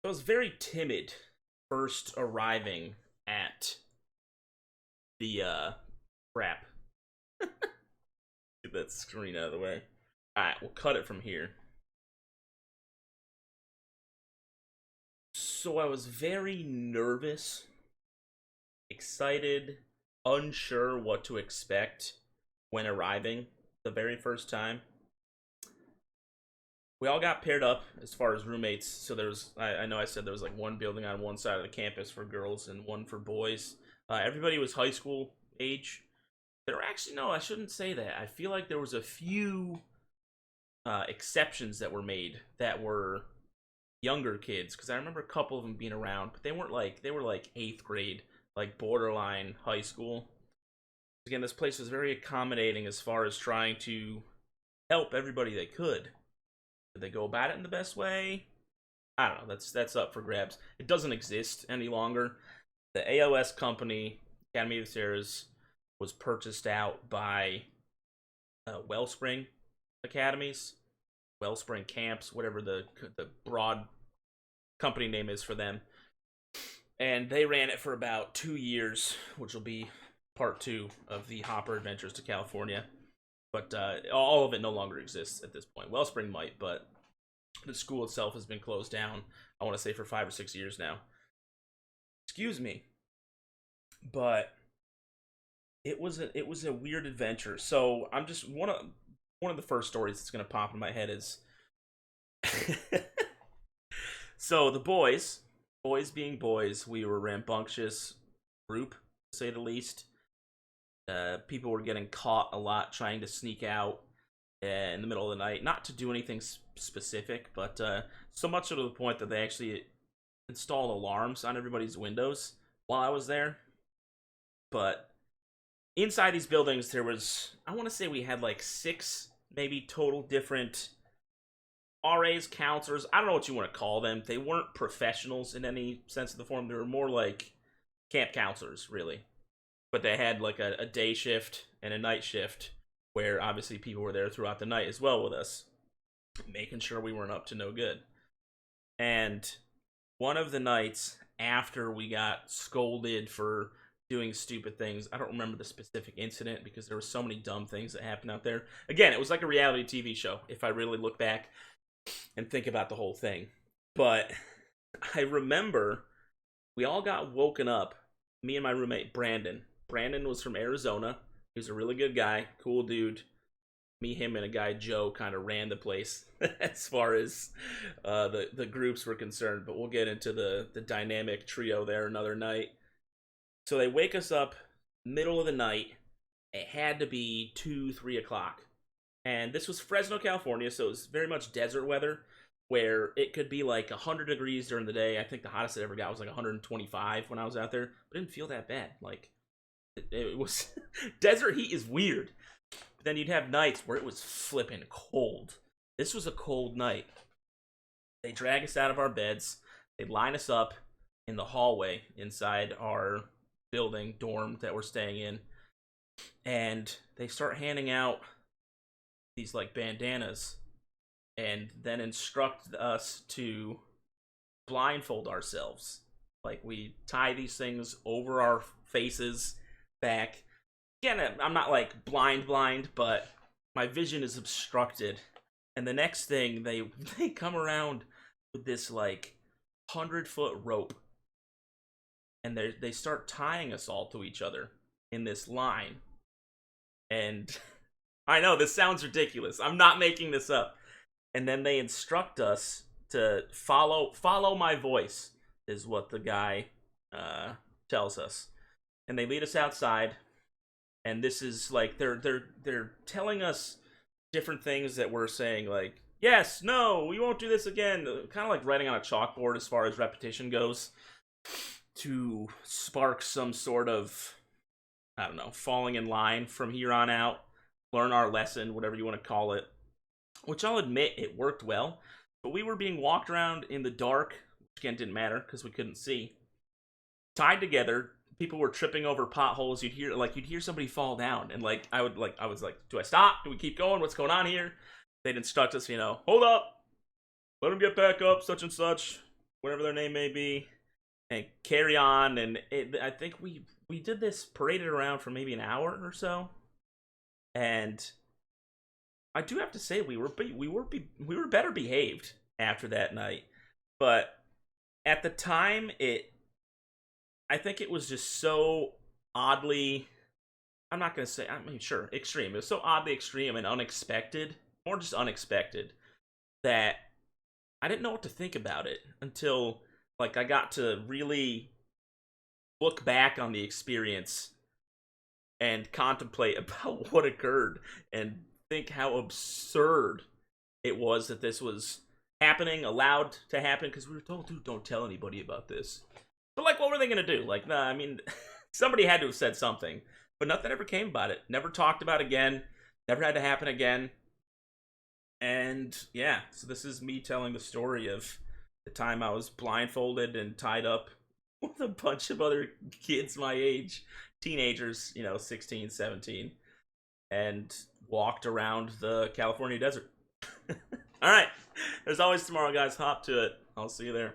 I was very timid first arriving at the crap. Get that screen out of the way. Alright, we'll cut it from here. So I was very nervous, excited, unsure what to expect when arriving the very first time. We all got paired up as far as roommates. So I know I said there was like one building on one side of the campus for girls and one for boys. Everybody was high school age. There were actually, no, I shouldn't say that. I feel like there was a few exceptions that were made that were younger kids, because I remember a couple of them being around, but they were like 8th grade, like borderline high school. Again, this place was very accommodating as far as trying to help everybody they could. Did they go about it in the best way? I don't know. That's up for grabs. It doesn't exist any longer. The AOS company, Academy of Sarah's, was purchased out by Wellspring Academies, Wellspring Camps, whatever the broad company name is for them. And they ran it for about 2 years, which will be part 2 of the Hopper Adventures to California. But all of it no longer exists at this point. Wellspring might, but the school itself has been closed down, I want to say, for 5 or 6 years now. Excuse me. But it was a weird adventure. So I'm just one of the first stories that's gonna pop in my head is so the boys being boys, we were a rambunctious group, to say the least. People were getting caught a lot trying to sneak out in the middle of the night, not to do anything specific, but so much so to the point that they actually installed alarms on everybody's windows while I was there. But inside these buildings, there was, I want to say we had like 6 maybe total different RAs, counselors. I don't know what you want to call them. They weren't professionals in any sense of the form. They were more like camp counselors, really. But they had like a day shift and a night shift where obviously people were there throughout the night as well with us, making sure we weren't up to no good. And one of the nights after we got scolded for doing stupid things, I don't remember the specific incident because there were so many dumb things that happened out there. Again, it was like a reality TV show if I really look back and think about the whole thing. But I remember we all got woken up, me and my roommate Brandon. Brandon was from Arizona. He was a really good guy, cool dude. Me, him, and a guy, Joe, kind of ran the place as far as the groups were concerned. But we'll get into the dynamic trio there another night. So they wake us up middle of the night. It had to be 2, 3 o'clock. And this was Fresno, California, so it was very much desert weather, where it could be like 100 degrees during the day. I think the hottest it ever got was like 125 when I was out there. But it didn't feel that bad. Like, it was... desert heat is weird. But then you'd have nights where it was flipping cold. This was a cold night. They drag us out of our beds. They line us up in the hallway inside our building, dorm that we're staying in. And they start handing out these like bandanas and then instruct us to blindfold ourselves. Like, we tie these things over our faces, back. Again, I'm not like blind, but my vision is obstructed. And the next thing, they come around with this like 100-foot rope, and they start tying us all to each other in this line. And I know this sounds ridiculous. I'm not making this up. And then they instruct us to follow my voice, is what the guy tells us. And they lead us outside. And this is like they're telling us different things that we're saying, like, yes, no, we won't do this again. Kind of like writing on a chalkboard as far as repetition goes, to spark some sort of, I don't know, falling in line from here on out. Learn our lesson, whatever you want to call it. Which I'll admit, it worked well. But we were being walked around in the dark, which again didn't matter because we couldn't see. Tied together. People were tripping over potholes. You'd hear somebody fall down, and I was like, do I stop? Do we keep going? What's going on here? They'd instruct us, hold up, let them get back up, such and such. whatever their name may be, and carry on. And I think we did this, paraded around for maybe an hour or so, and I do have to say we were better behaved after that night. But at the time, I think it was just so oddly. I'm not gonna say. I mean, sure, extreme. It was so oddly extreme and unexpected, or just unexpected, that I didn't know what to think about it until like I got to really look back on the experience and contemplate about what occurred and think how absurd it was that this was happening, allowed to happen, because we were told, dude, don't tell anybody about this. But like, what were they gonna do? Like, nah, I mean, somebody had to have said something, but nothing ever came about it. Never talked about it again. Never had to happen again. And yeah, so this is me telling the story of the time I was blindfolded and tied up with a bunch of other kids my age, teenagers, 16, 17, and walked around the California desert. All right. There's always tomorrow, guys. Hop to it. I'll see you there.